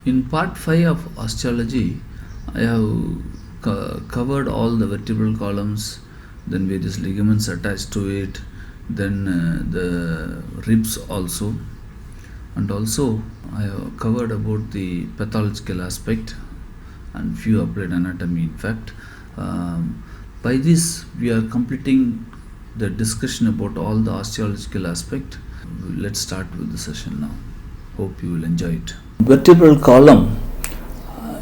In part 5 of osteology, I have covered all the vertebral columns, then various ligaments attached to it, then the ribs also, and also I have covered about the pathological aspect and few applied anatomy. In fact, by this we are completing the discussion about all the osteological aspect. Let's start with the session now. Hope you will enjoy it. Vertebral column,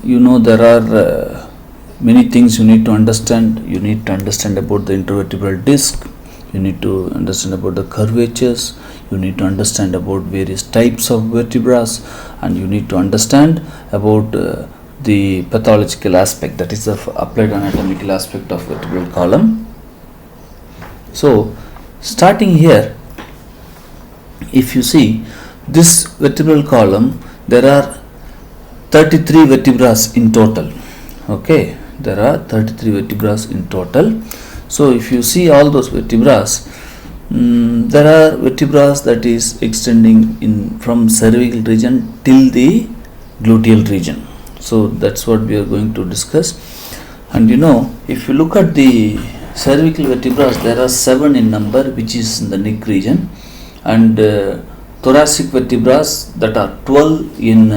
there are many things you need to understand. You need to understand about the intervertebral disc, you need to understand about the curvatures, you need to understand about various types of vertebrae, and you need to understand about the pathological aspect, that is the applied anatomical aspect of vertebral column. So starting here, if you see this vertebral column, there are 33 vertebrae in total. Okay, there are 33 vertebrae in total. So if you see all those vertebrae, there are vertebrae that is extending in from cervical region till the gluteal region. So that's what we are going to discuss. And if you look at the cervical vertebrae, there are 7 in number, which is in the neck region, and thoracic vertebrae that are 12 in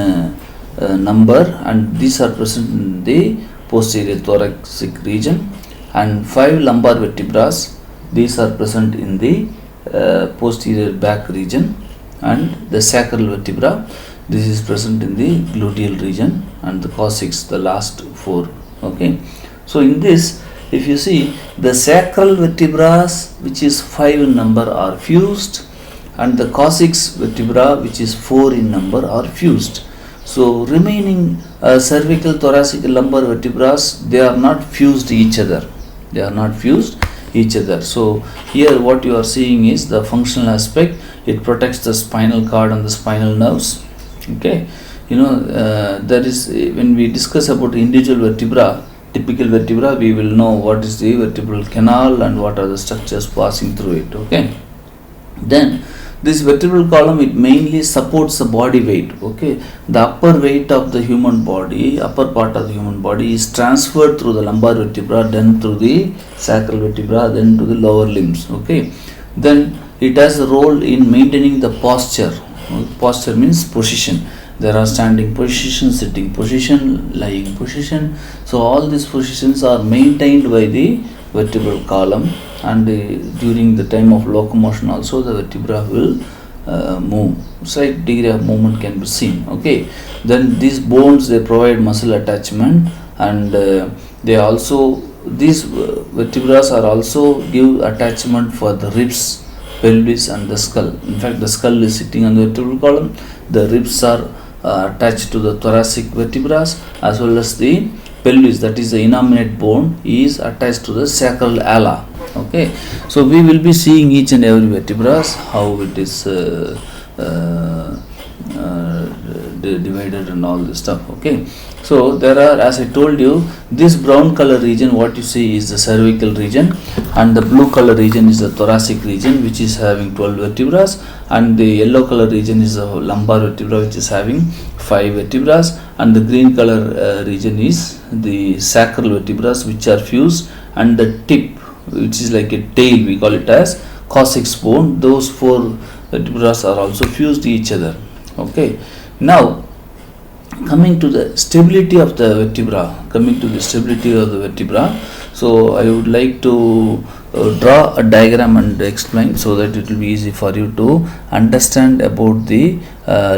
number, and these are present in the posterior thoracic region, and 5 lumbar vertebrae, these are present in the posterior back region, and the sacral vertebra, this is present in the gluteal region, and the coccyx, the last 4. Okay, so in this, if you see, the sacral vertebrae, which is 5 in number, are fused, and the coccyx vertebra, which is 4 in number, are fused. So remaining cervical, thoracic, lumbar vertebrae, they are not fused each other. They are not fused each other. So here what you are seeing is the functional aspect. It protects the spinal cord and the spinal nerves. Okay, there is, when we discuss about individual vertebra, typical vertebra, we will know what is the vertebral canal and what are the structures passing through it. Okay, then this vertebral column, it mainly supports the body weight. Okay, the upper weight of the human body, upper part of the human body, is transferred through the lumbar vertebra, then through the sacral vertebra, then to the lower limbs. Okay, then it has a role in maintaining the posture. Posture means position. There are standing position, sitting position, lying position. So all these positions are maintained by the vertebral column, and during the time of locomotion also the vertebra will move. Slight degree of movement can be seen. Okay, then these bones, they provide muscle attachment, and they also, these vertebrae are also give attachment for the ribs, pelvis, and the skull. In fact, the skull is sitting on the vertebral column, the ribs are attached to the thoracic vertebrae, as well as the pelvis, that is the innominate bone, is attached to the sacral ala. Okay, so we will be seeing each and every vertebra, how it is divided and all this stuff. Okay, so there are, as I told you, this brown color region, what you see is the cervical region, and the blue color region is the thoracic region, which is having 12 vertebrae, and the yellow color region is the lumbar vertebra, which is having 5 vertebrae, and the green color region is the sacral vertebrae, which are fused, and the tip, which is like a tail, we call it as coccyx bone, those 4 vertebrae are also fused each other. Okay, now coming to the stability of the vertebra, so I would like to draw a diagram and explain, so that it will be easy for you to understand about the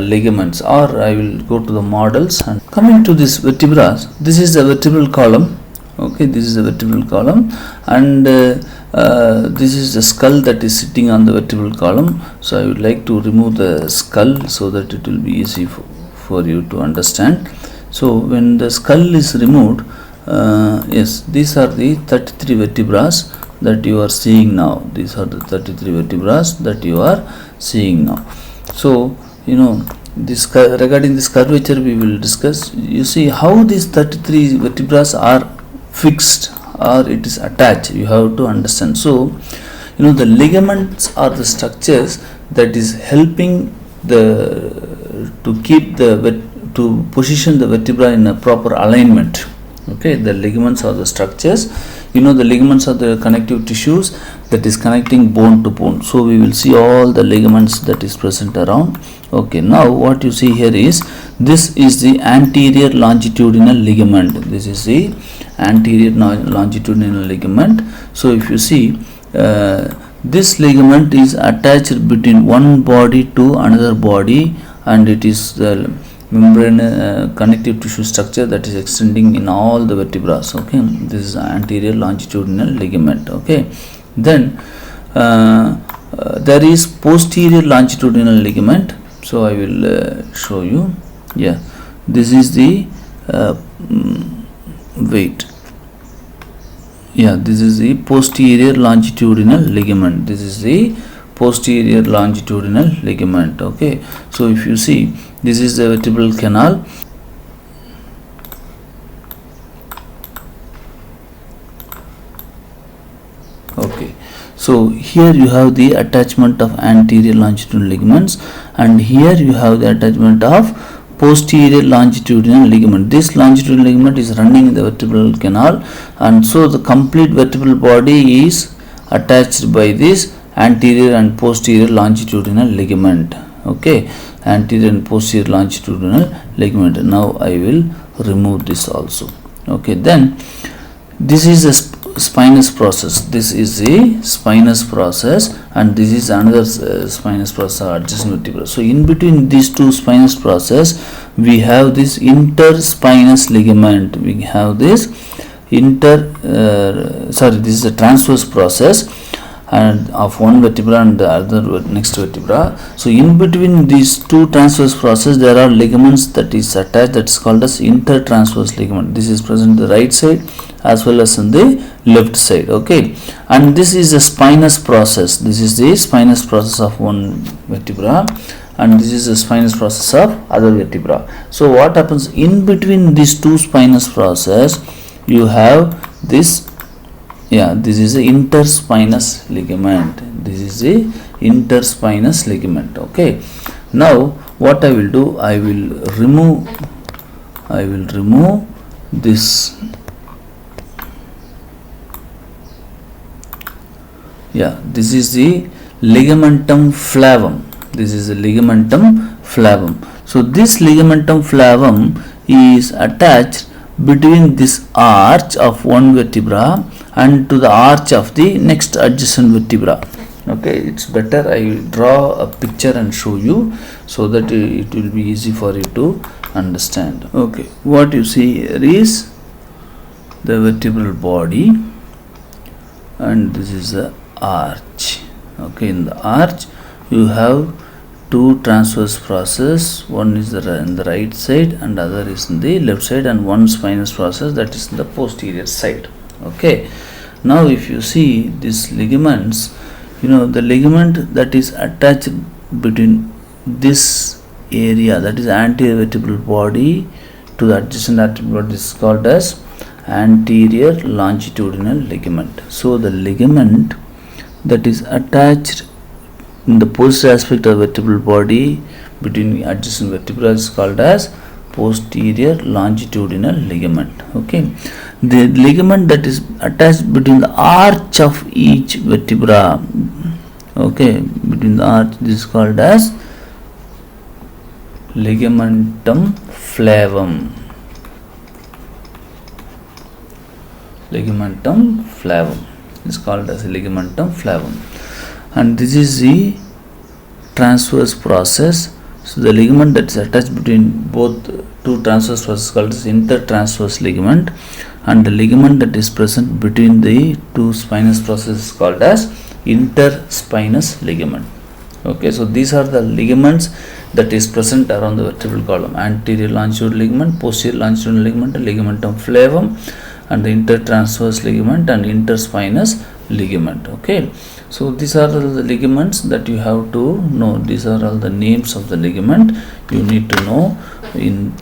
ligaments, or I will go to the models. And coming to this vertebra, this is the vertebral column. Okay, this is the vertebral column, and this is the skull that is sitting on the vertebral column. So I would like to remove the skull, so that it will be easy for you to understand. So when the skull is removed, yes, these are the 33 vertebrae that you are seeing now. These are the 33 vertebrae that you are seeing now. So this, regarding this curvature, we will discuss. You see how these 33 vertebrae are fixed, or it is attached. You have to understand. So the ligaments are the structures that is helping to keep the to position the vertebra in a proper alignment. Okay, the ligaments are the structures. The ligaments are the connective tissues that is connecting bone to bone. So we will see all the ligaments that is present around. Okay, now what you see here is, this is the anterior longitudinal ligament. This is the anterior longitudinal ligament. So if you see, this ligament is attached between one body to another body, and it is the membrane connective tissue structure that is extending in all the vertebrae. Okay, this is anterior longitudinal ligament. Okay, then there is posterior longitudinal ligament. So I will show you. Yeah, this is the wait. Yeah, this is the posterior longitudinal ligament. This is the posterior longitudinal ligament. Okay, so if you see, this is the vertebral canal. Okay, so here you have the attachment of anterior longitudinal ligaments, and here you have the attachment of posterior longitudinal ligament. This longitudinal ligament is running in the vertebral canal, and so the complete vertebral body is attached by this anterior and posterior longitudinal ligament. Okay, anterior and posterior longitudinal ligament. Now I will remove this also. Okay, then this is a spinous process. This is a spinous process, and this is another spinous process, adjacent vertebra. So in between these two spinous process, we have this interspinous ligament. We have this this is a transverse process and of one vertebra and the other next vertebra. So in between these two transverse process, there are ligaments that is attached, that is called as intertransverse ligament. This is present in the right side as well as in the left side. Okay, and this is a spinous process. This is the spinous process of one vertebra, and this is the spinous process of other vertebra. So what happens in between these two spinous process, you have this. Yeah, this is the interspinous ligament. This is the interspinous ligament. Okay, now what I will do, I will remove this. Yeah, this is the ligamentum flavum. This is the ligamentum flavum. So this ligamentum flavum is attached between this arch of one vertebra and to the arch of the next adjacent vertebra. Okay, it's better I will draw a picture and show you, so that it will be easy for you to understand. Okay, what you see here is the vertebral body, and this is the arch. Okay, in the arch you have two transverse process. One is in the right side and other is in the left side, and one spinous process that is in the posterior side. Okay, now if you see these ligaments, the ligament that is attached between this area, that is anterior vertebral body, to the adjacent vertebral body, is called as anterior longitudinal ligament. So the ligament that is attached in the posterior aspect of vertebral body between adjacent vertebrae is called as posterior longitudinal ligament. Okay, the ligament that is attached between the arch of each vertebra, okay, between the arch, this is called as ligamentum flavum. Ligamentum flavum is called as ligamentum flavum, and this is the transverse process. So the ligament that is attached between both two transverse processes is called as intertransverse ligament, and the ligament that is present between the two spinous processes is called as interspinous ligament. Okay, so these are the ligaments that is present around the vertebral column: anterior longitudinal ligament, posterior longitudinal ligament, ligamentum flavum, and the intertransverse ligament and interspinous ligament. Okay, so these are the ligaments that you have to know. These are all the names of the ligament you need to know in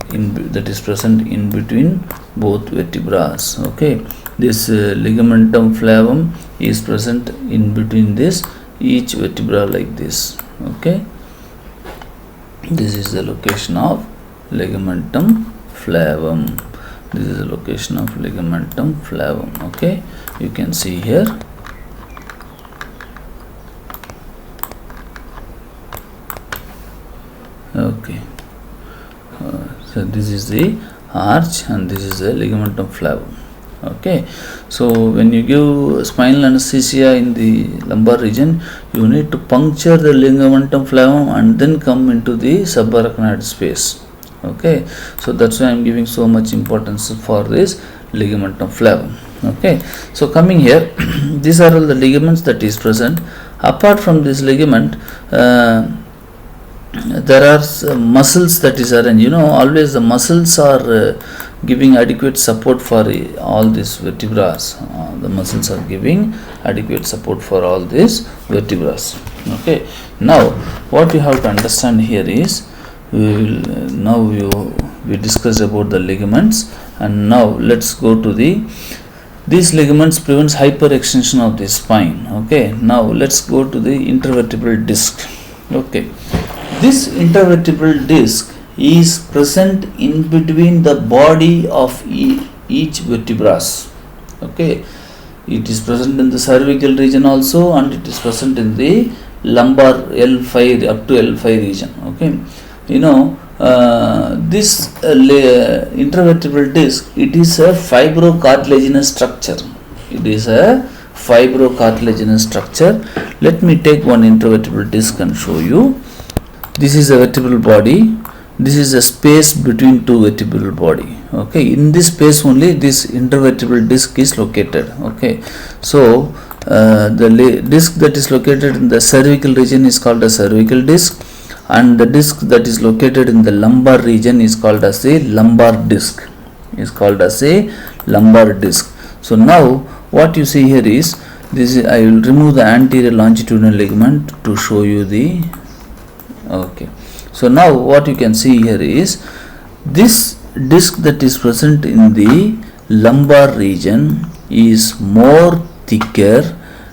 that is present in between both vertebrae. Okay, this ligamentum flavum is present in between this each vertebra like this. Okay, this is the location of ligamentum flavum. This is the location of ligamentum flavum. Okay, you can see here. Okay, so this is the arch and this is the ligamentum flavum. Okay, so when you give spinal anesthesia in the lumbar region, you need to puncture the ligamentum flavum and then come into the subarachnoid space. Okay, so that's why I am giving so much importance for this ligamentum flavum. Okay, so coming here, these are all the ligaments that is present. Apart from this ligament, there are muscles that is arranged. Always the muscles are giving adequate support for all these vertebrae. The muscles are giving adequate support for all these vertebrae. Okay, now what you have to understand here is, we discussed about the ligaments, and now let's go to these ligaments prevents hyperextension of the spine. Okay, now let's go to the intervertebral disc. Okay, this intervertebral disc is present in between the body of each vertebra. Okay, it is present in the cervical region also, and it is present in the lumbar L5 up to L5 region. Okay, this intervertebral disc, it is a fibrocartilaginous structure. It is a fibrocartilaginous structure. Let me take one intervertebral disc and show you. This is a vertebral body. This is a space between two vertebral body. Okay, in this space only this intervertebral disc is located. Okay, so the disc that is located in the cervical region is called a cervical disc, and the disc that is located in the lumbar region is called as a lumbar disc. So now what you see here is this. I will remove the anterior longitudinal ligament to show you the. Okay, so now what you can see here is this disc that is present in the lumbar region is more thicker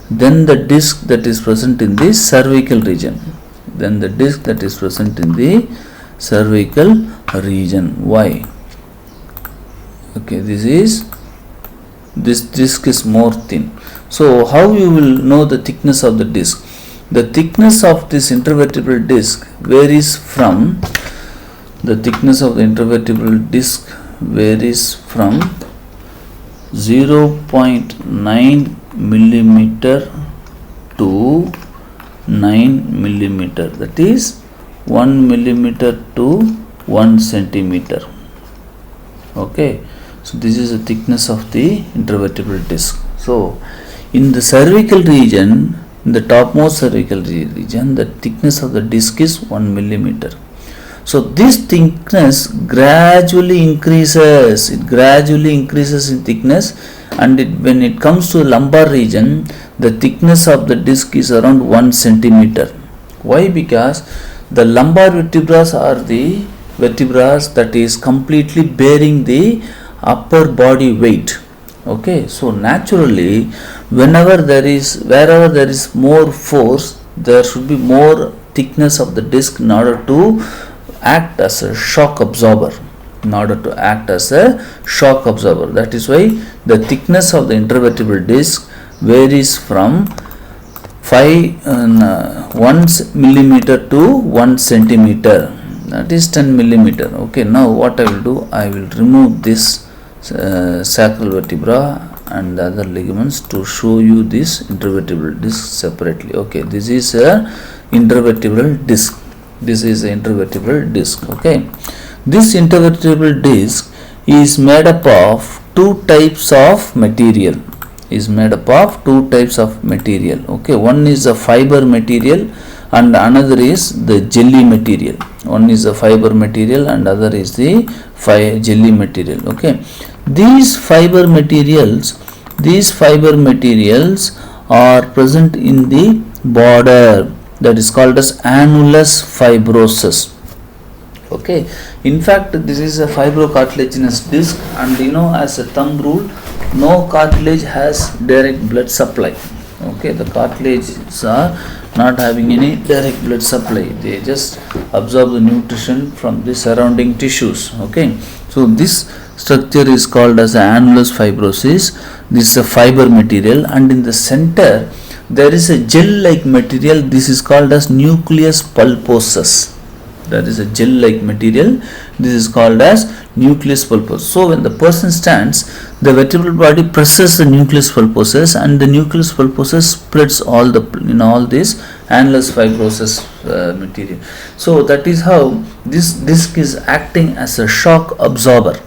than the disc that is present in the cervical region. Why? Okay, this disc is more thin. So how you will know the thickness of the disc? The thickness of this intervertebral disc varies from 0.9 millimeter to 9 millimeter, that is 1 millimeter to 1 centimeter. Okay, so this is the thickness of the intervertebral disc. So in the cervical region, in the topmost cervical region, the thickness of the disc is 1 millimeter. So this thickness gradually increases. It gradually increases in thickness, and when it comes to the lumbar region, the thickness of the disc is around 1 centimeter. Why? Because the lumbar vertebrae are the vertebrae that is completely bearing the upper body weight. Okay, so naturally, wherever there is more force, there should be more thickness of the disc in order to act as a shock absorber. That is why the thickness of the intervertebral disc varies from 1 millimeter to 1 centimeter, that is 10 millimeter. Okay, now what I will do, I will remove this sacral vertebra and the other ligaments to show you this intervertebral disc separately. Okay, this is a intervertebral disc. Okay, this intervertebral disc is made up of two types of material. Okay, one is a fiber material and another is the jelly material. One is the fiber material and other is the jelly material. Okay, these fiber materials are present in the border, that is called as annulus fibrosus. Okay, in fact this is a fibrocartilaginous disc, and as a thumb rule, no cartilage has direct blood supply. Okay, the cartilages are not having any direct blood supply. They just absorb the nutrition from the surrounding tissues. Okay, so this structure is called as annulus fibrosus. This is a fiber material, and in the center there is a gel-like material. This is called as nucleus pulposus. That is a gel-like material. This is called as nucleus pulposus. So when the person stands, the vertebral body presses the nucleus pulposus, and the nucleus pulposus spreads all this annulus fibrosus material. So that is how this disc is acting as a shock absorber.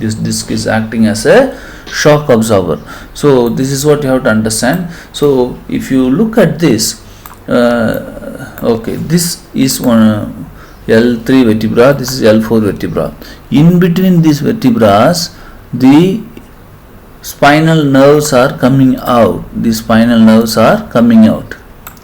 This disc is acting as a shock absorber. So this is what you have to understand. So if you look at this, okay, this is one L3 vertebra, this is L4 vertebra. In between these vertebrae, the spinal nerves are coming out. The spinal nerves are coming out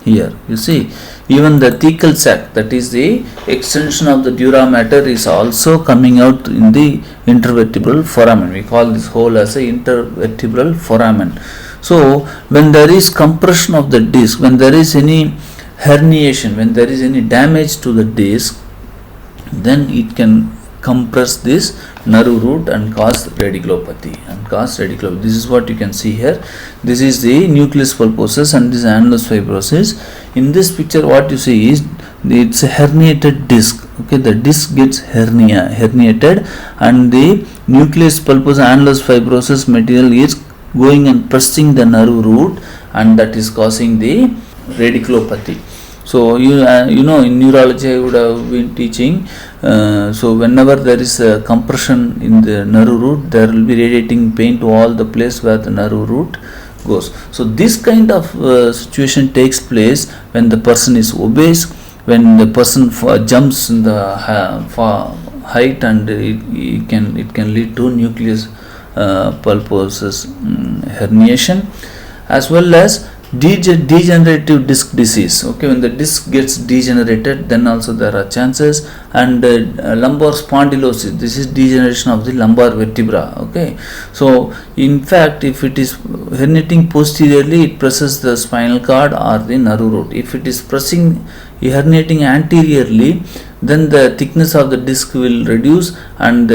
here. You see, even the thecal sac, that is the extension of the dura mater, is also coming out in the intervertebral foramen. We call this hole as a intervertebral foramen. So when there is compression of the disc, when there is any herniation, when there is any damage to the disc, then it can compress this nerve root and cause radiculopathy. This is what you can see here. This is the nucleus pulposus and this annulus fibrosus. In this picture, what you see is it's a herniated disc. Okay, the disc gets herniated, and the nucleus pulposus annulus fibrosus material is going and pressing the nerve root, and that is causing the radiculopathy. So you know, in neurology I would have been teaching. So whenever there is a compression in the nerve root, there will be radiating pain to all the place where the nerve root goes. So this kind of situation takes place when the person is obese, when the person jumps in the height, and it can lead to nucleus pulposus herniation, as well as degenerative disc disease. Okay, when the disc gets degenerated, then also there are chances. And lumbar spondylosis, this is degeneration of the lumbar vertebra. Okay, so in fact, if it is herniating posteriorly, it presses the spinal cord or the nerve root. If it is herniating anteriorly, then the thickness of the disc will reduce, and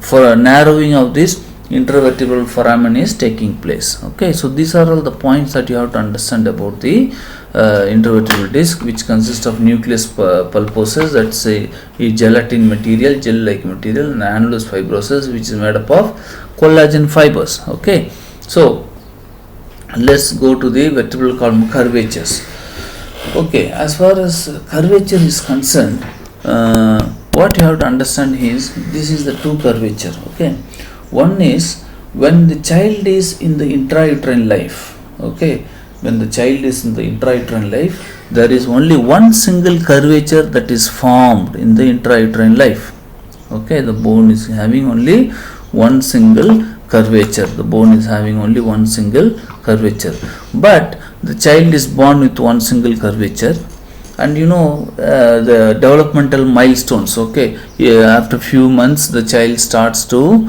for a narrowing of this intervertebral foramen is taking place. Okay, so these are all the points that you have to understand about the intervertebral disc, which consists of nucleus pulposus, that's a gelatin material, gel-like material, and annulus fibrosus, which is made up of collagen fibers. Okay, so let's go to the vertebral column curvatures. Okay, as far as curvature is concerned, what you have to understand is this is the two curvature. Okay, one is when the child is in the intrauterine life. Okay, when the child is in the intrauterine life, there is only one single curvature that is formed in the intrauterine life. Okay, the bone is having only one single curvature. The bone is having only one single curvature. But the child is born with one single curvature, and you know the developmental milestones. Okay, after few months the child starts to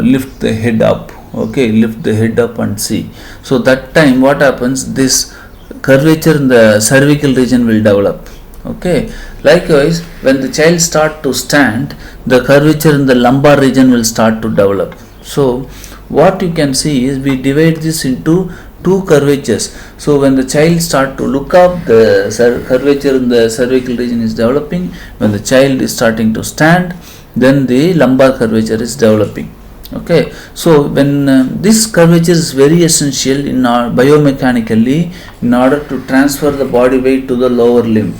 lift the head up. Okay, lift the head up and see. So that time what happens, this curvature in the cervical region will develop. Okay, likewise when the child start to stand, the curvature in the lumbar region will start to develop. So what you can see is we divide this into two curvatures. So when the child start to look up, the curvature in the cervical region is developing. When the child is starting to stand, then the lumbar curvature is developing. Okay, so when this curvature is very essential in our biomechanically, in order to transfer the body weight to the lower limb.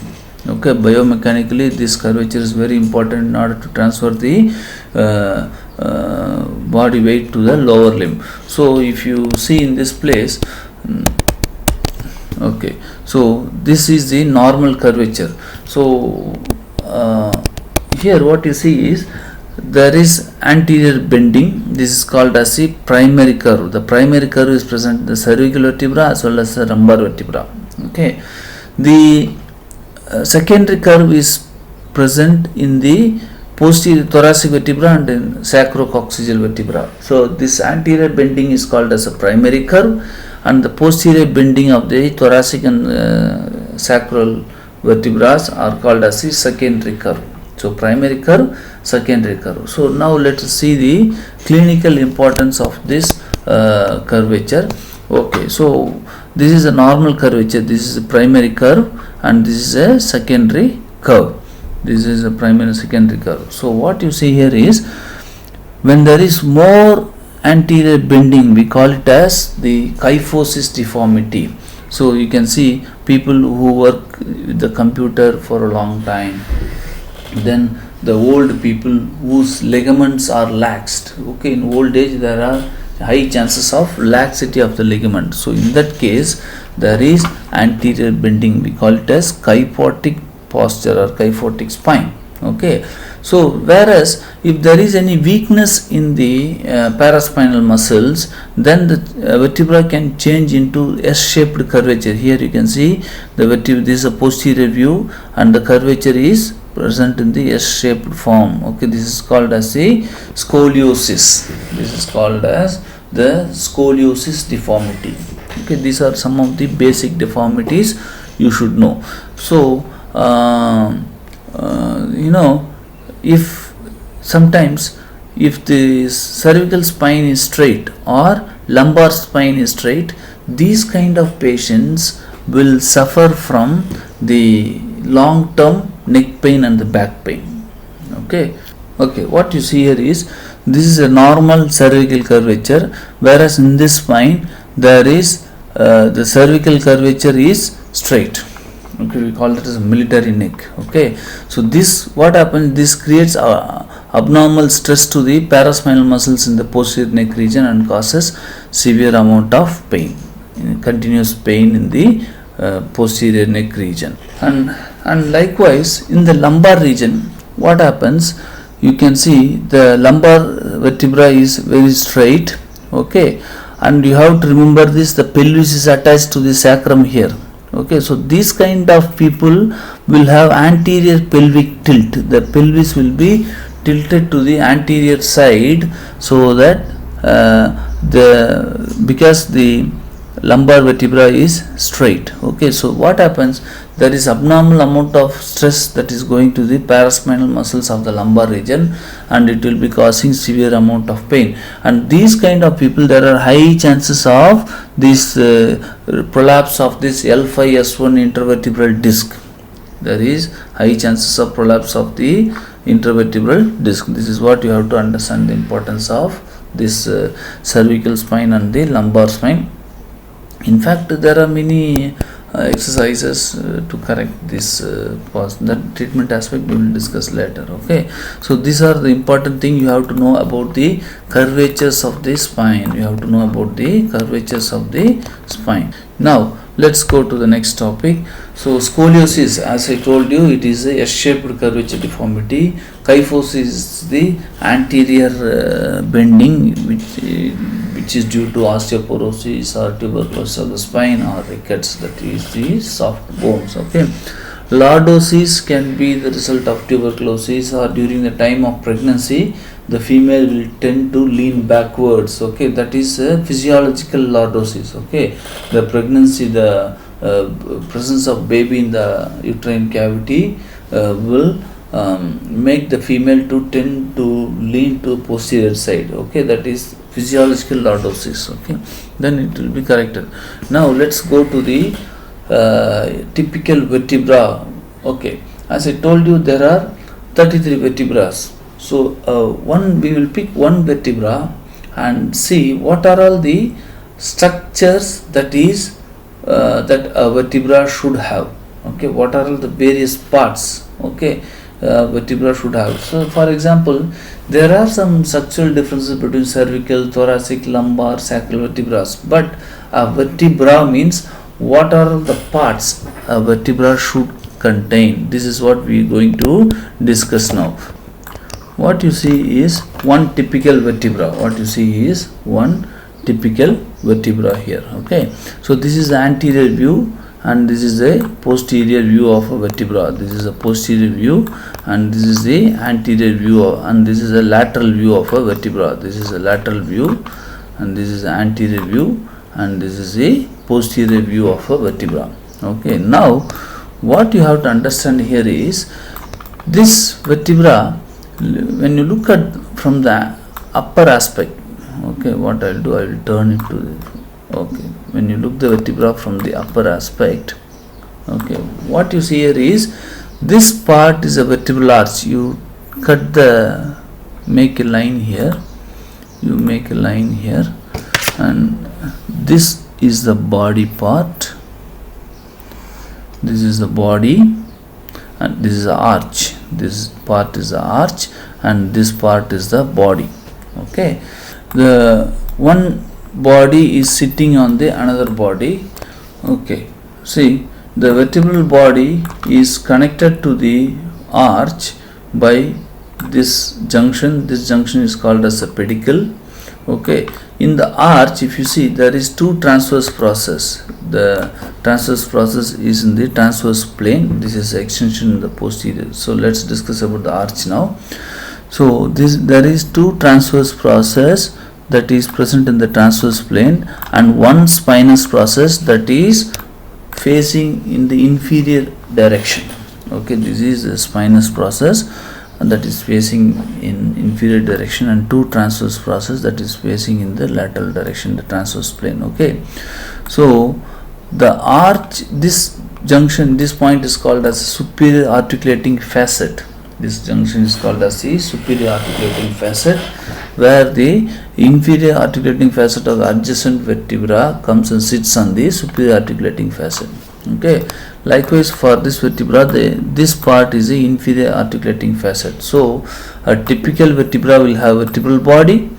Okay, biomechanically this curvature is very important in order to transfer the body weight to the lower limb. So if you see in this place, okay, so this is the normal curvature. So here what you see is there is anterior bending. This is called as the primary curve. The primary curve is present in the cervical vertebra as well as the lumbar vertebra. Okay, the secondary curve is present in the posterior thoracic vertebra and in sacrococcygeal vertebra. So this anterior bending is called as a primary curve, and the posterior bending of the thoracic and sacral vertebrae are called as the secondary curve. So primary curve, secondary curve. So now let us see the clinical importance of this curvature. Okay, so this is a normal curvature, this is a primary curve, and this is a secondary curve. This is a primary and secondary curve. So what you see here is, when there is more anterior bending, we call it as the kyphosis deformity. So you can see people who work with the computer for a long time, then the old people whose ligaments are laxed. Okay, in old age there are high chances of laxity of the ligament. So in that case there is anterior bending, we call it as kyphotic posture or kyphotic spine. Okay, so whereas if there is any weakness in the paraspinal muscles, then the vertebra can change into S-shaped curvature. Here you can see the vertebra, this is a posterior view, and the curvature is present in the S-shaped form. Okay, this is called as the scoliosis. This is called as the scoliosis deformity. Okay, these are some of the basic deformities you should know. So if sometimes if the cervical spine is straight or lumbar spine is straight, these kind of patients will suffer from the long term neck pain and the back pain. Okay, what you see here is, this is a normal cervical curvature, whereas in this spine there is the cervical curvature is straight. Okay, we call it as a military neck. Okay, so this, what happens, this creates abnormal stress to the paraspinal muscles in the posterior neck region and causes severe amount of pain, continuous pain in the posterior neck region. And likewise in the lumbar region, what happens, you can see the lumbar vertebra is very straight. Okay, and you have to remember this, the pelvis is attached to the sacrum here. Okay, so these kind of people will have anterior pelvic tilt. The pelvis will be tilted to the anterior side, so that because the lumbar vertebra is straight. Okay, so what happens, there is abnormal amount of stress that is going to the paraspinal muscles of the lumbar region, and it will be causing severe amount of pain. And these kind of people, there are high chances of this prolapse of this L5S1 intervertebral disc. There is high chances of prolapse of the intervertebral disc. This is what you have to understand, the importance of this cervical spine and the lumbar spine. In fact, there are many exercises to correct this that treatment aspect we will discuss later. Okay, so these are the important thing you have to know about the curvatures of the spine. You have to know about the curvatures of the spine. Now let's go to the next topic. So scoliosis, as I told you, it is a S-shaped curvature deformity. Kyphosis is the anterior bending which is due to osteoporosis or tuberculosis of the spine, or rickets, that is the soft bones. Okay, lordosis can be the result of tuberculosis, or during the time of pregnancy the female will tend to lean backwards. Okay, that is a physiological lordosis. Okay, the pregnancy, the presence of baby in the uterine cavity will make the female to tend to lean to posterior side. Okay, that is physiological lordosis. Okay, then it will be corrected. Now let's go to the typical vertebra. Okay, as I told you, there are 33 vertebrae. So we will pick one vertebra and see what are all the structures that is that a vertebra should have. Okay, what are all the various parts, okay, vertebra should have. So for example, there are some structural differences between cervical, thoracic, lumbar, sacral vertebrae, but a vertebra means what are the parts a vertebra should contain. This is what we are going to discuss now. What you see is one typical vertebra. What you see is one typical vertebra here. Okay, so this is the anterior view and this is a posterior view of a vertebra. This is a posterior view and this is the anterior view and this is a lateral view of a vertebra. This is a lateral view and this is the anterior view and this is the posterior view of a vertebra. Okay, now what you have to understand here is this vertebra, when you look at from the upper aspect, okay, what I'll do, I will turn it to the, okay, when you look the vertebra from the upper aspect, okay, what you see here is this part is a vertebral arch. You cut the, make a line here, you make a line here, and this is the body part, this is the body, and this is the arch, this part is the arch, and this part is the body. Okay, the one body is sitting on the another body. Okay, see, the vertebral body is connected to the arch by this junction. This junction is called as a pedicle. Okay, in the arch, if you see, there is two transverse process. The transverse process is in the transverse plane. This is extension in the posterior. So let's discuss about the arch now. So there is two transverse process that is present in the transverse plane, and one spinous process that is facing in the inferior direction. Okay, this is the spinous process that is facing in inferior direction, and two transverse process that is facing in the lateral direction, the transverse plane. Okay, so the arch, this junction, this point is called as superior articulating facet. This junction is called as the superior articulating facet, where the inferior articulating facet of the adjacent vertebra comes and sits on the superior articulating facet. Okay, likewise for this vertebra, this part is the inferior articulating facet. So a typical vertebra will have vertebral body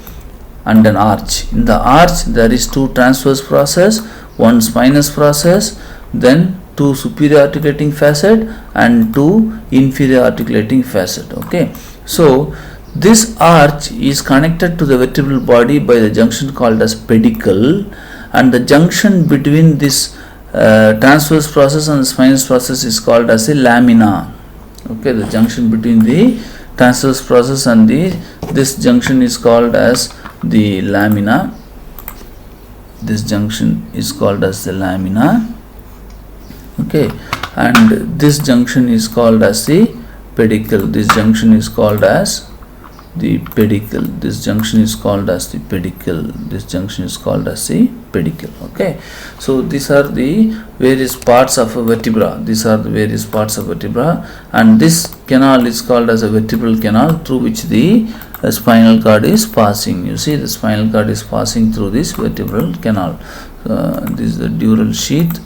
and an arch. In the arch there is two transverse process, one spinous process, then two superior articulating facet and two inferior articulating facet. Okay, so this arch is connected to the vertebral body by the junction called as pedicle, and the junction between this transverse process and the spinous process is called as a lamina. Okay, the junction between the transverse process and this junction is called as the lamina. This junction is called as the lamina. Okay, and this junction is called as the pedicle. This junction is called as the pedicle. This junction is called as the pedicle. This junction is called as the pedicle. Okay, so these are the various parts of a vertebra. These are the various parts of vertebra, and this canal is called as a vertebral canal through which the spinal cord is passing. You see, the spinal cord is passing through this vertebral canal. This is the dural sheath.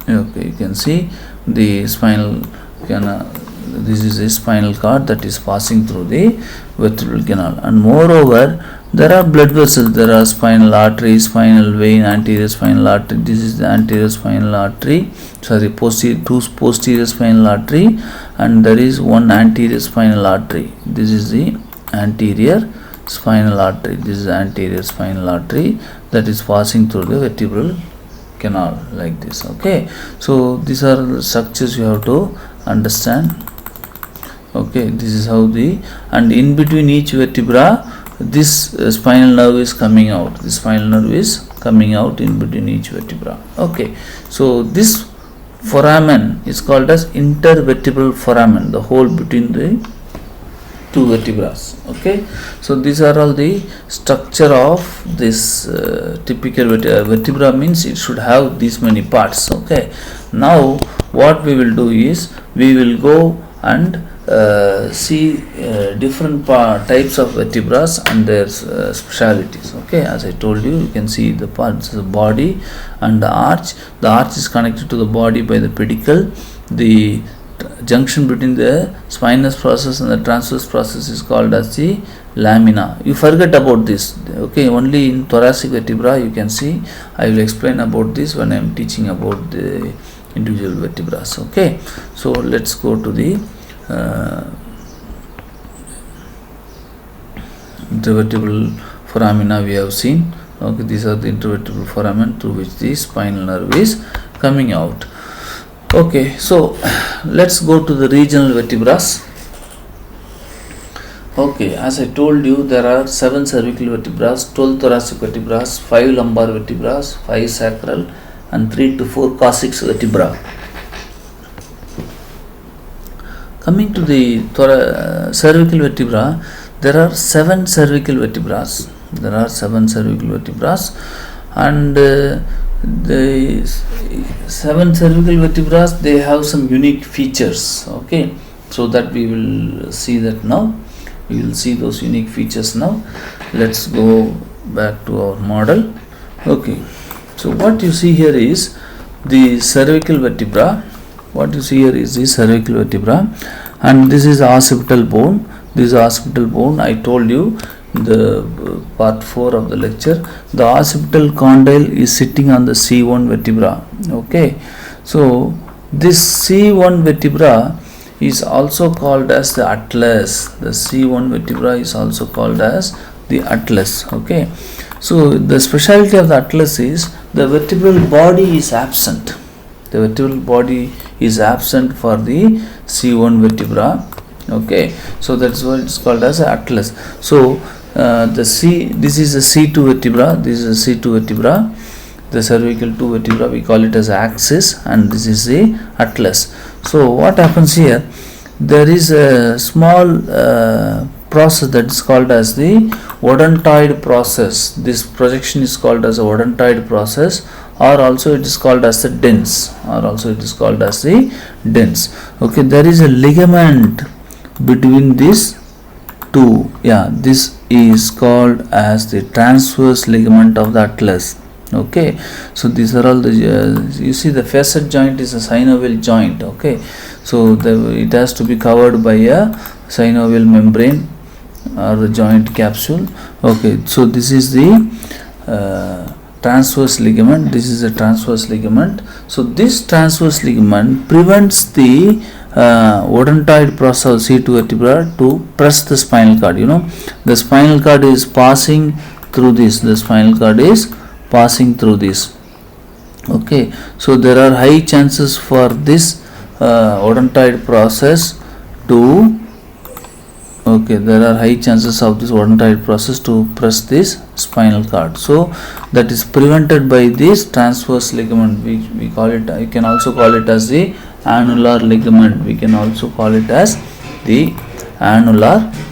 Okay, you can see the spinal canal. This is a spinal cord that is passing through the vertebral canal, and moreover there are blood vessels. There are spinal artery, spinal vein, anterior spinal artery. This is the anterior spinal artery, sorry, posterior spinal artery, and there is one anterior spinal artery. This is the anterior spinal artery. This is the anterior spinal artery that is passing through the vertebral canal like this. Okay, so these are the structures you have to understand. Okay, this is how and in between each vertebra this spinal nerve is coming out. This spinal nerve is coming out in between each vertebra. Okay, so this foramen is called as intervertebral foramen, the hole between the two vertebrae. Okay, so these are all the structure of this typical vertebra. Means it should have these many parts. Okay, now what we will do is we will go and see different types of vertebrae and their specialities. Okay, as I told you, you can see the parts, the body and the arch. The arch is connected to the body by the pedicle. The junction between the spinous process and the transverse process is called as the lamina. You forget about this. Okay, only in thoracic vertebra you can see. I will explain about this when I am teaching about the individual vertebrae. Okay, so let's go to the intervertebral foramina we have seen. Okay, these are the intervertebral foramen through which the spinal nerve is coming out. Okay, so let's go to the regional vertebrae. Okay, as I told you, there are 7 cervical vertebrae, 12 thoracic vertebrae, 5 lumbar vertebrae, 5 sacral, and 3 to 4 coccyx vertebrae. Coming to the cervical vertebra, there are 7 cervical vertebrae. There are 7 cervical vertebrae, and the 7 cervical vertebrae, they have some unique features. Okay, so that we will see that now. We will see those unique features now. Let's go back to our model. Okay, so what you see here is the cervical vertebra. What you see here is the cervical vertebra, and this is occipital bone. This is occipital bone. I told you in the part 4 of the lecture, the occipital condyle is sitting on the C1 vertebra. Okay, so this C1 vertebra is also called as the atlas. The C1 vertebra is also called as the atlas. Okay, so the specialty of the atlas is the vertebral body is absent. The vertebral body is absent for the C1 vertebra. Okay, so that's why it's called as atlas. So this is a C2 vertebra. This is a C2 vertebra. The cervical 2 vertebra, we call it as axis, and this is the atlas. So what happens here? There is a small process that is called as the odontoid process. This projection is called as a odontoid process, or also it is called as the dens, Okay, there is a ligament between these two. Yeah, this is called as the transverse ligament of the atlas. Okay, so these are all the you see the facet joint is a synovial joint. Okay, so it has to be covered by a synovial membrane or the joint capsule. Okay, so this is the transverse ligament. This is a transverse ligament. So this transverse ligament prevents the odontoid process of C2 vertebra to press the spinal cord. You know, the spinal cord is passing through this. Okay, so there are high chances for this odontoid process to press this spinal cord. So that is prevented by this transverse ligament. We call it, you can also call it as the annular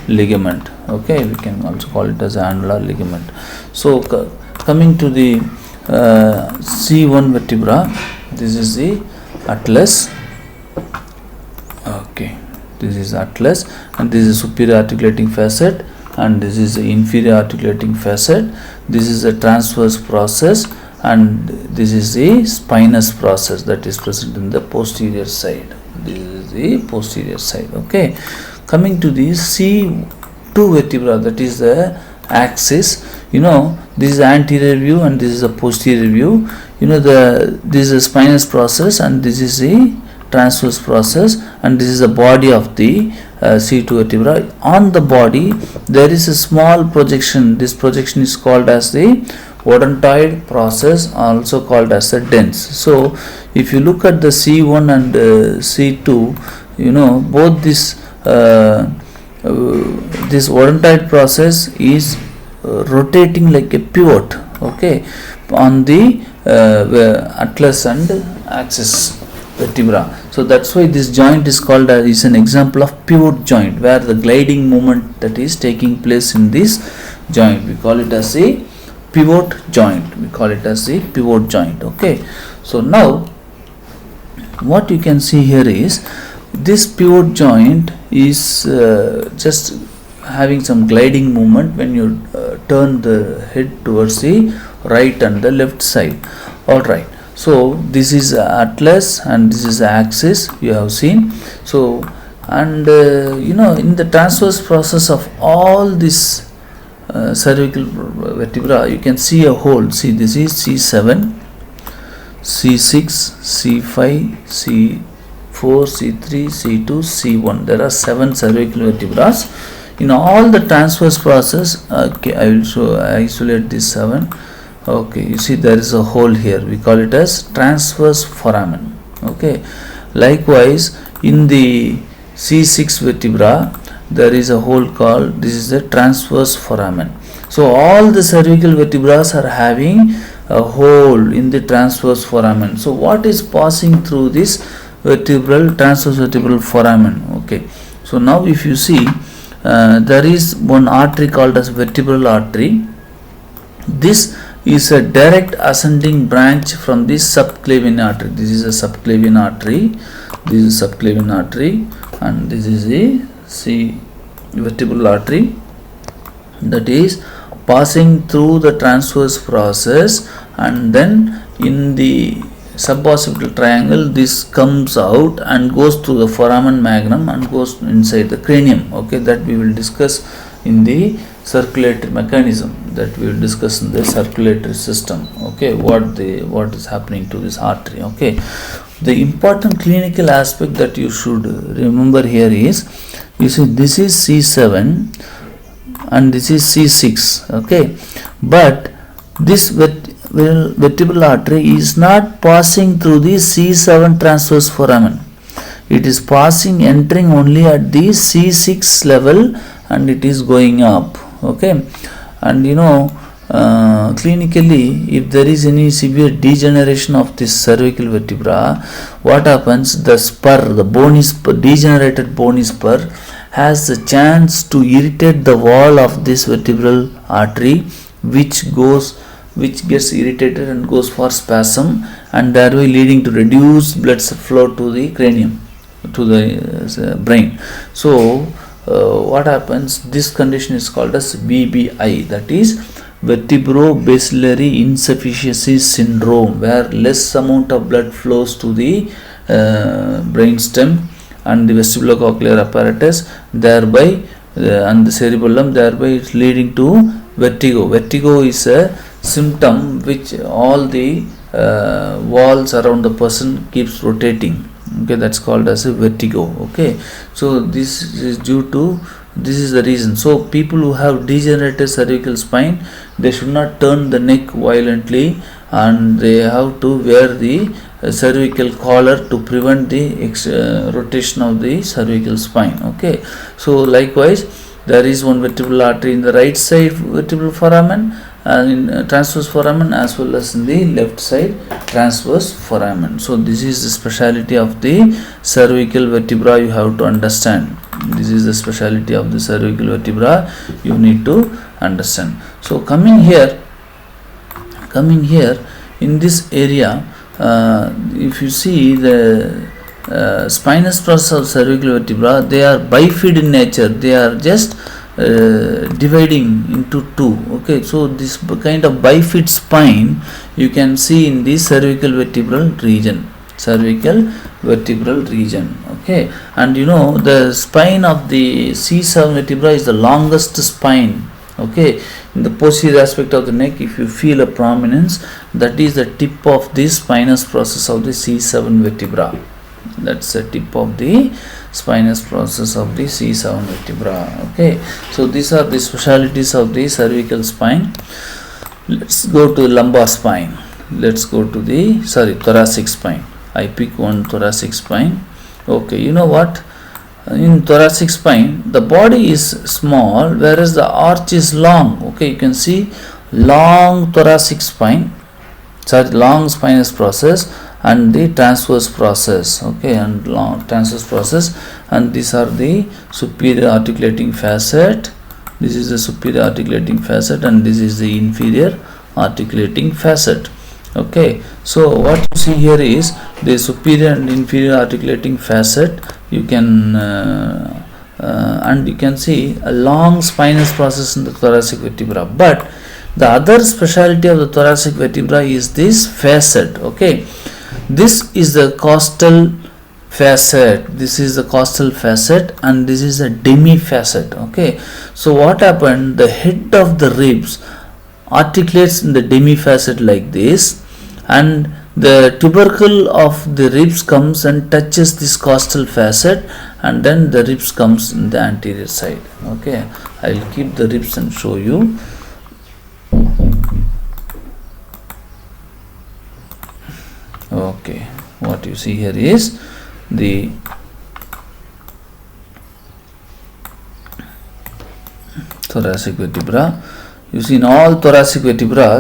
ligament. Okay, we can also call it as annular ligament. So coming to the C1 vertebra, this is the atlas. Okay, this is atlas, and this is superior articulating facet, and this is the inferior articulating facet. This is a transverse process, and this is the spinous process that is present in the posterior side. This is the posterior side. Okay, coming to the C2 vertebra, that is the axis. You know, this is the anterior view and this is the posterior view. You know, this is a spinous process and this is the transverse process, and this is the body of the C2 vertebra. On the body there is a small projection. This projection is called as the odontoid process, also called as the dens. So if you look at the C1 and C2, you know, both this odontoid process is rotating like a pivot, okay, on the atlas and axis vertebra. So that's why this joint is called as, is an example of pivot joint, where the gliding movement that is taking place in this joint, we call it as a pivot joint. Okay, so now what you can see here is this pivot joint is just having some gliding movement when you turn the head towards the right and the left side. Alright, so this is atlas and this is axis, you have seen. So, and you know, in the transverse process of all this cervical vertebra, you can see a hole. See, this is C7, C6, C5, C4, C3, C2, C1. There are 7 cervical vertebrae. In all the transverse process, okay, I will isolate this 7. Okay, you see there is a hole here, we call it as transverse foramen. Okay, likewise in the C6 vertebra, there is a hole called, this is the transverse foramen. So all the cervical vertebrae are having a hole in the transverse foramen. So what is passing through this transverse vertebral foramen? Okay, so now if you see, there is one artery called as vertebral artery. This is a direct ascending branch from the subclavian artery. This is a subclavian artery. This is subclavian artery, and this is the vertebral artery that is passing through the transverse process, and then in the suboccipital triangle this comes out and goes through the foramen magnum and goes inside the cranium. Okay, that we will discuss in the circulatory mechanism, that we will discuss in the circulatory system. Okay, what is happening to this artery. Okay, the important clinical aspect that you should remember here is, you see, this is C7 and this is C6. Okay, but this vertebral artery is not passing through the C7 transverse foramen. It is entering only at the C6 level, and it is going up. Okay, and clinically, if there is any severe degeneration of this cervical vertebra, what happens? The bony spur, degenerated bony spur, has the chance to irritate the wall of this vertebral artery, which gets irritated and goes for spasm, and thereby leading to reduced blood flow to the cranium, to the brain. So what happens? This condition is called as VBI, that is vertebrobasillary insufficiency syndrome, where less amount of blood flows to the brainstem and the vestibulocochlear apparatus, thereby and the cerebellum, thereby it's leading to vertigo. Vertigo is a symptom which all the walls around the person keeps rotating. Okay, that's called as a vertigo. Okay, so this is the reason. So people who have degenerated cervical spine, they should not turn the neck violently, and they have to wear the cervical collar to prevent the rotation of the cervical spine. Okay, so likewise, there is one vertebral artery in the right side vertebral foramen, in transverse foramen, as well as in the left side transverse foramen. So this is the speciality of the cervical vertebra, you have to understand. This is the speciality of the cervical vertebra, you need to understand. So coming here in this area, if you see the spinous process of cervical vertebra, they are bifid in nature. They are just dividing into two. Okay, so this kind of bifid spine you can see in the cervical vertebral region. Okay, and the spine of the C7 vertebra is the longest spine. Okay, in the posterior aspect of the neck, if you feel a prominence, that is the tip of the spinous process of the C7 vertebra. That's the tip of the spinous process of the C7 vertebra. Okay, so these are the specialities of the cervical spine. Let's go to the lumbar spine. Let's go to the thoracic spine. I pick one thoracic spine. Okay, you know what? In thoracic spine, the body is small, whereas the arch is long. Okay, you can see long thoracic spine, long spinous process, and the transverse process. Okay, and long transverse process, and these are the superior articulating facet. This is the superior articulating facet, and this is the inferior articulating facet. Okay, so what you see here is the superior and inferior articulating facet. You can and you can see a long spinous process in the thoracic vertebra. But the other specialty of the thoracic vertebra is this facet. Okay, this is the costal facet. This is the costal facet, and this is a demi facet. Okay, so what happened? The head of the ribs articulates in the demi facet like this, and the tubercle of the ribs comes and touches this costal facet, and then the ribs comes in the anterior side. Okay, I will keep the ribs and show you. Okay, what you see here is the thoracic vertebra. You see, in all thoracic vertebrae,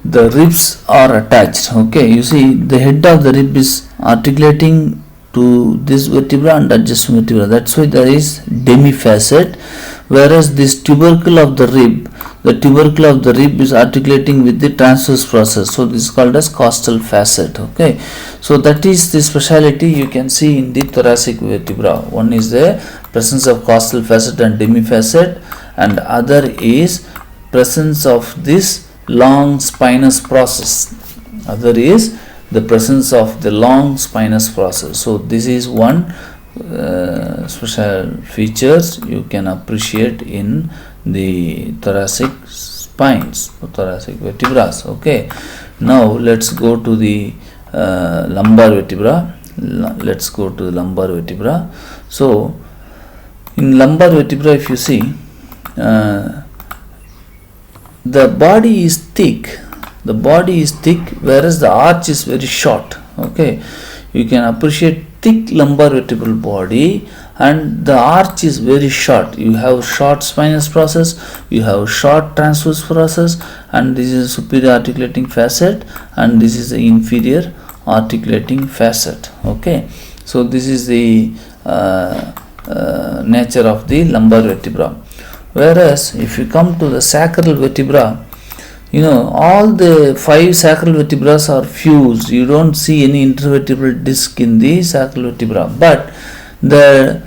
the ribs are attached. Okay, you see, the head of the rib is articulating to this vertebra and adjacent vertebra. That's why there is demifacet. Whereas this tubercle of the rib, is articulating with the transverse process. So this is called as costal facet. Okay, so that is the speciality you can see in the thoracic vertebra. One is the presence of costal facet and demifacet, and other is presence of this long spinous process. Other is the presence of the long spinous process. So this is one special features you can appreciate in the thoracic spines, thoracic vertebrae. Okay, now let's go to the lumbar vertebra. Let's go to the lumbar vertebra. So in lumbar vertebra, if you see, the body is thick, whereas the arch is very short. Okay, you can appreciate thick lumbar vertebral body and the arch is very short. You have short spinous process, you have short transverse process, and this is superior articulating facet and this is the inferior articulating facet. Okay, so this is the nature of the lumbar vertebra. Whereas if you come to the sacral vertebra, you know, all the 5 sacral vertebrae are fused. You don't see any intervertebral disc in the sacral vertebra, but the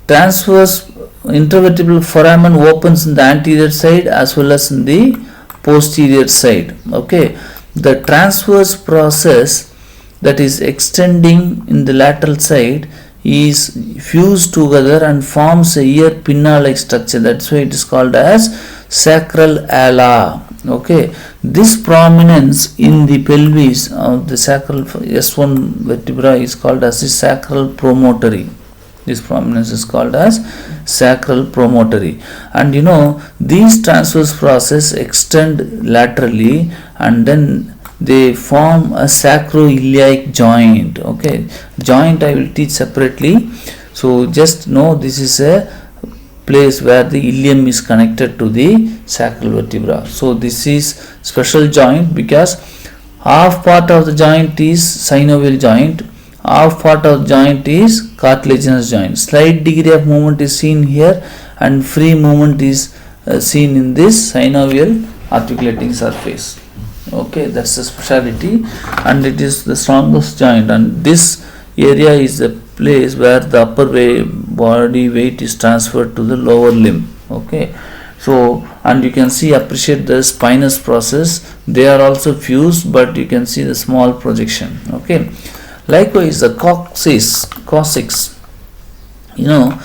transverse intervertebral foramen opens in the anterior side as well as in the posterior side. Okay, the transverse process that is extending in the lateral side is fused together and forms a ear pinna like structure. That's why it is called as sacral ala. Okay, this prominence in the pelvis of the sacral S1 vertebra is called as the sacral promontory. This prominence is called as sacral promontory, and you know, these transverse process extend laterally and then they form a sacroiliac joint. Okay, joint I will teach separately, so just know this is a place where the ilium is connected to the sacral vertebra. So this is special joint because half part of the joint is synovial joint, half part of the joint is cartilaginous joint. Slight degree of movement is seen here and free movement is seen in this synovial articulating surface. Okay, that's the speciality, and it is the strongest joint, and this area is the place where the upper body weight is transferred to the lower limb. Okay, so and you can see, appreciate the spinous process, they are also fused, but you can see the small projection. Okay, likewise the coccyx, you know,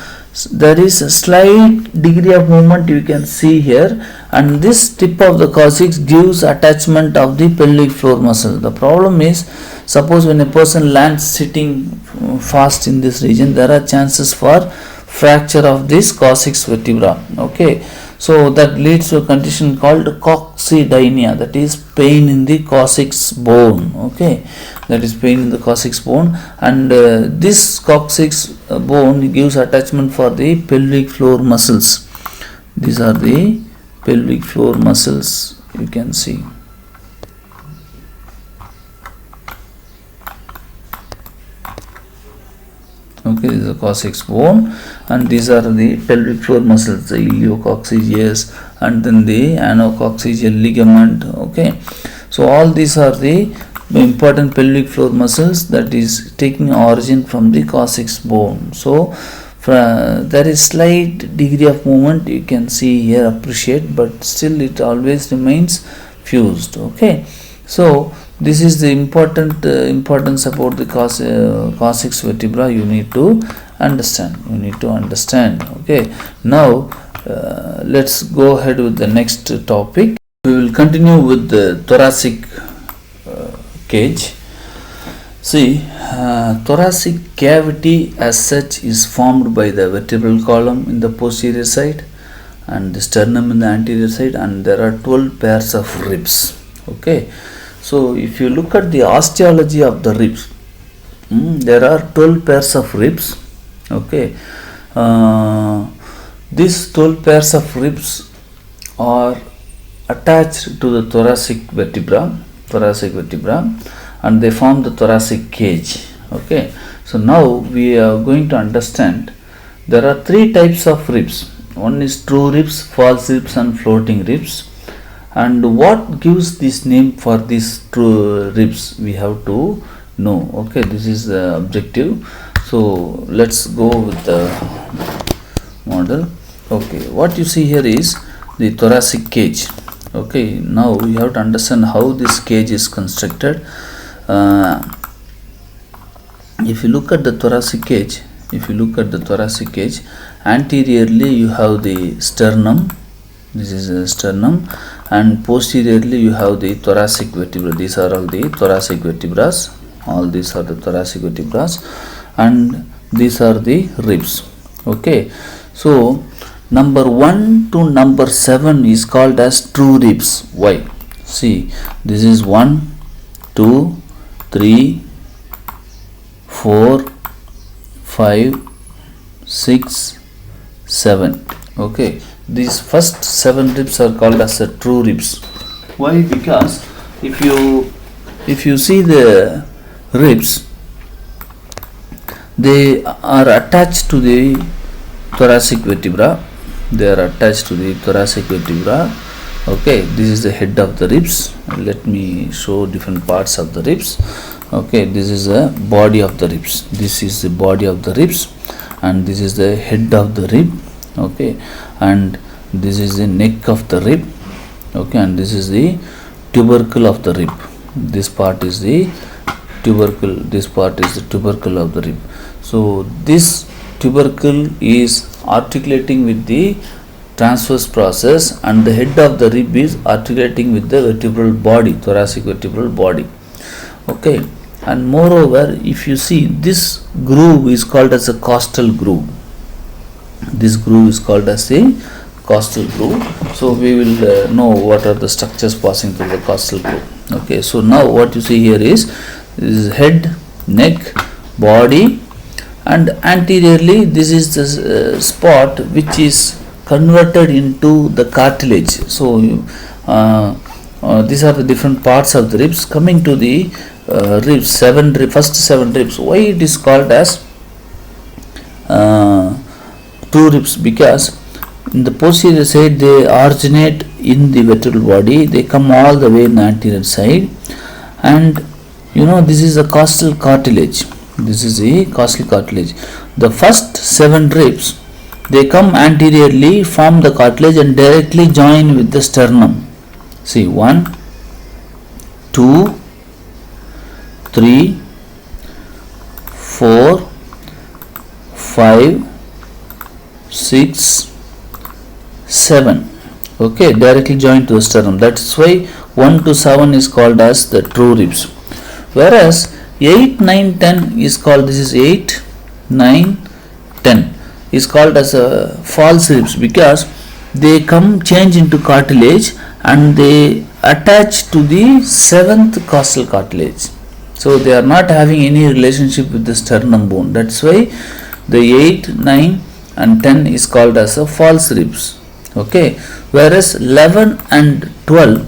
there is a slight degree of movement you can see here, and this tip of the coccyx gives attachment of the pelvic floor muscle. The problem is, suppose when a person lands sitting fast in this region, there are chances for fracture of this coccyx vertebra. Okay, so that leads to a condition called coccydynia, that is pain in the coccyx bone. Okay, that is pain in the coccyx bone, and this coccyx bone gives attachment for the pelvic floor muscles. These are the pelvic floor muscles you can see. Okay, this is the coccyx bone, and these are the pelvic floor muscles, the iliococcygeus and then the anococcygeal ligament. Okay, so all these are the important pelvic floor muscles that is taking origin from the coccyx bone. So there is slight degree of movement you can see here, appreciate, but still it always remains fused. Okay, so this is the importance about the coccyx vertebra you need to understand. Okay, now let's go ahead with the next topic. We will continue with the thoracic cage. See, thoracic cavity as such is formed by the vertebral column in the posterior side and the sternum in the anterior side, and there are 12 pairs of ribs. Okay, so if you look at the osteology of the ribs, there are 12 pairs of ribs. Okay, These 12 pairs of ribs are attached to the thoracic vertebra, and they form the thoracic cage. Okay, so now we are going to understand there are three types of ribs. One is true ribs, false ribs, and floating ribs. And what gives this name for these true ribs, we have to know. Okay, this is the objective. So let's go with the model. Okay, what you see here is the thoracic cage. Okay, now you have to understand how this cage is constructed. If you look at the thoracic cage, anteriorly you have the sternum. This is a sternum, and posteriorly you have the thoracic vertebra. These are all the thoracic vertebrae. All these are the thoracic vertebrae, and these are the ribs. Okay, so number 1 to number 7 is called as true ribs. Why? See, this is 1, 2, 3, 4, 5, 6, 7. Okay, these first 7 ribs are called as the true ribs. Why? Because if you see the ribs, they are attached to the thoracic vertebra. Okay, this is the head of the ribs. Let me show different parts of the ribs. Okay, this is the body of the ribs. And this is the head of the rib. Okay, and this is the neck of the rib. Okay, and this is the tubercle of the rib. This part is the tubercle of the rib. So this tubercle is articulating with the transverse process, and the head of the rib is articulating with the vertebral body, thoracic vertebral body. Okay, and moreover, if you see, this groove is called as a costal groove. So we will know what are the structures passing through the costal groove. Okay, so now what you see here is head, neck, body, and anteriorly this is the spot which is converted into the cartilage. So these are the different parts of the ribs. Coming to the ribs, first 7 ribs. Why it is called as true ribs? Because in the posterior side they originate in the vertebral body, they come all the way in the anterior side, and this is a costal cartilage. The first 7 ribs, they come anteriorly, form the cartilage, and directly join with the sternum. See, 1, 2, 3, 4, 5, 6, 7. Okay, directly joined to the sternum. That's why 1 to 7 is called as the true ribs. Whereas 8, 9, 10 is called, this is 8, 9, 10 is called as a false ribs, because they change into cartilage and they attach to the 7th costal cartilage. So they are not having any relationship with the sternum bone. That's why the 8, 9 and 10 is called as a false ribs. Okay, whereas 11 and 12,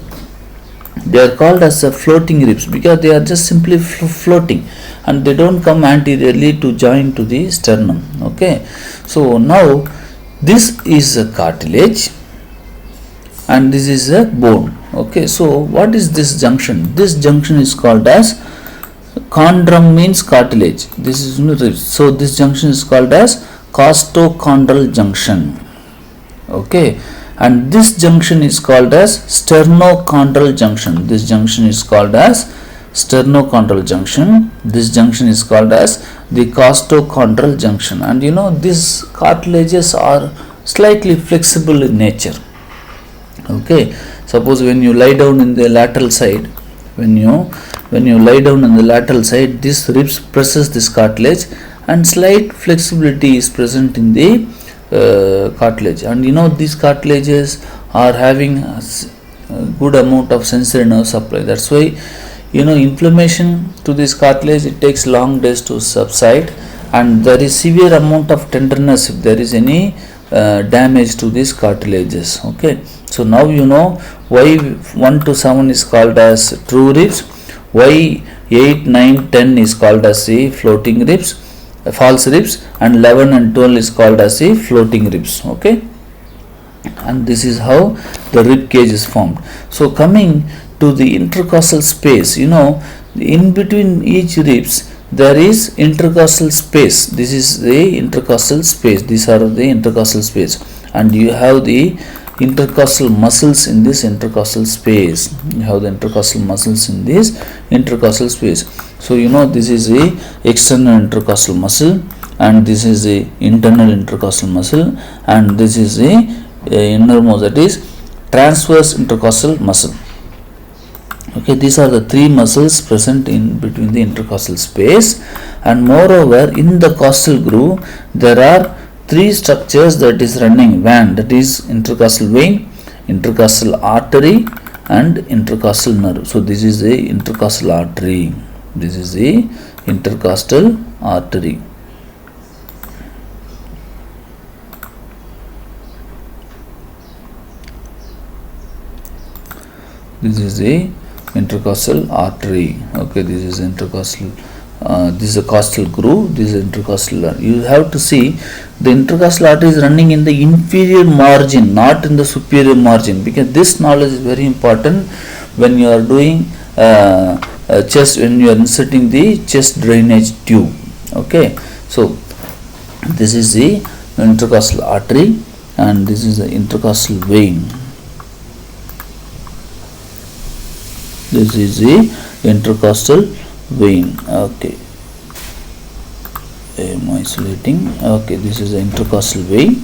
they are called as a floating ribs, because they are just simply floating and they don't come anteriorly to join to the sternum. Okay, so now this is a cartilage and this is a bone. Okay, so what is this junction? This junction is called as chondrum, means cartilage. This is ribs. So this junction is called as costochondral junction. Okay, and this junction is called as sternochondral junction. This junction is called as sternochondral junction. This junction is called as the costochondral junction. And these cartilages are slightly flexible in nature. Okay, suppose when you lie down in the lateral side, when you lie down in the lateral side, this ribs presses this cartilage, and slight flexibility is present in the cartilage. And these cartilages are having a good amount of sensory nerve supply. That's why inflammation to this cartilage, it takes long days to subside, and there is severe amount of tenderness if there is any damage to these cartilages. Okay, so now you know why 1 to 7 is called as true ribs, why 8, 9, 10 is called as the floating ribs, false ribs, and 11 and 12 is called as the floating ribs. Okay, and this is how the rib cage is formed. So coming to the intercostal space, you know, in between each ribs there is intercostal space. This is the intercostal space, these are the intercostal space, and you have the intercostal muscles in this intercostal space. You have the intercostal muscles in this intercostal space. So you know, this is the external intercostal muscle, and this is the internal intercostal muscle, and this is the innermost, that is transverse intercostal muscle. Okay, these are the three muscles present in between the intercostal space, and moreover in the costal groove there are three structures that is running vein, that is intercostal vein, intercostal artery, and intercostal nerve. So this is the intercostal artery, this is the intercostal artery. This is the intercostal artery. Okay, this is intercostal, this is a costal groove, this is intercostal. You have to see the intercostal artery is running in the inferior margin, not in the superior margin, because this knowledge is very important when you are doing chest, when you are inserting the chest drainage tube. Okay, so this is the intercostal artery, and this is the intercostal vein. This is the intercostal vein. Okay, I am isolating. Okay, this is the intercostal vein,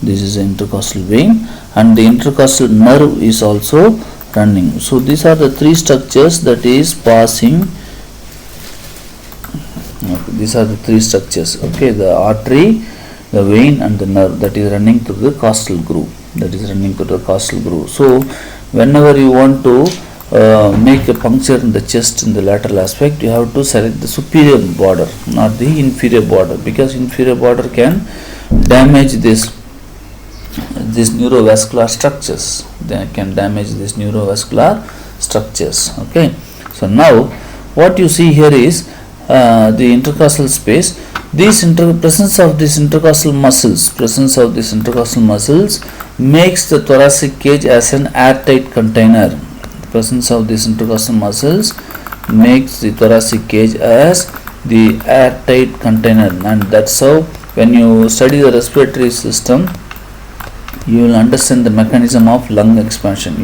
this is the intercostal vein, and the intercostal nerve is also running. So these are the three structures that is passing. Okay, these are the three structures. Okay, the artery, the vein, and the nerve that is running through the costal groove, that is running through the costal groove. So whenever you want to make a puncture in the chest in the lateral aspect, you have to select the superior border, not the inferior border, because inferior border can damage this neurovascular structures. They can damage these neurovascular structures. Okay, so now what you see here is the intercostal space. This presence of these intercostal muscles, makes the thoracic cage as an airtight container. Presence of these intercostal muscles makes the thoracic cage as the airtight container, and that's how when you study the respiratory system you will understand the mechanism of lung expansion.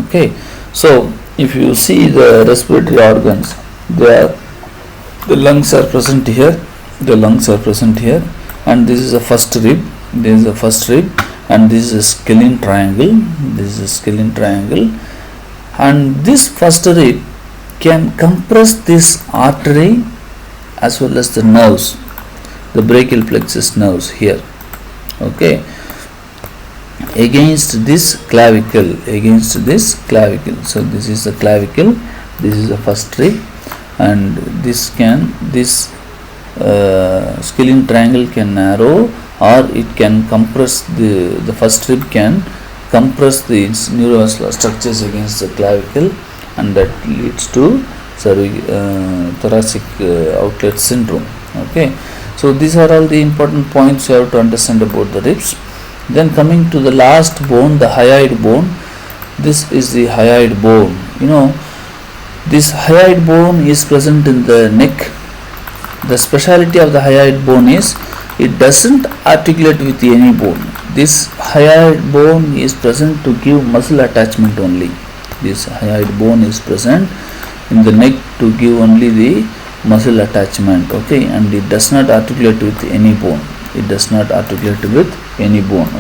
Okay, so if you see the respiratory organs, the lungs are present here, and this is the first rib, and this is a scalene triangle, and this first rib can compress this artery as well as the nerves, the brachial plexus nerves here. Okay, against this clavicle. So this is the clavicle, this is the first rib, and this scalene triangle can narrow, or it can compress the first rib can compress the neurovascular structures against the clavicle, and that leads to thoracic outlet syndrome. Okay, so these are all the important points you have to understand about the ribs. Then coming to the last bone, the hyoid bone. This is the hyoid bone. You know, this hyoid bone is present in the neck. The speciality of the hyoid bone is it doesn't articulate with any bone. This hyoid bone is present to give muscle attachment only. This hyoid bone is present in the neck to give only the muscle attachment. Okay, and it does not articulate with any bone.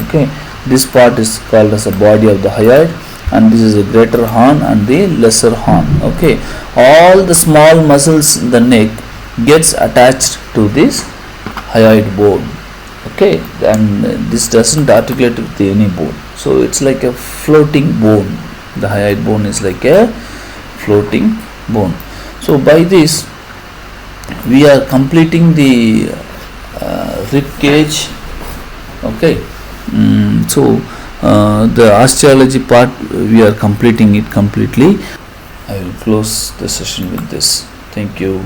Okay, this part is called as the body of the hyoid, and this is a greater horn and the lesser horn. Okay, all the small muscles in the neck gets attached to this hyoid bone. Okay, and this doesn't articulate with any bone, so it's like a floating bone. The hyoid bone is like a floating bone. So by this we are completing the rib cage. Okay. So the osteology part we are completing it completely. I will close the session with this. Thank you.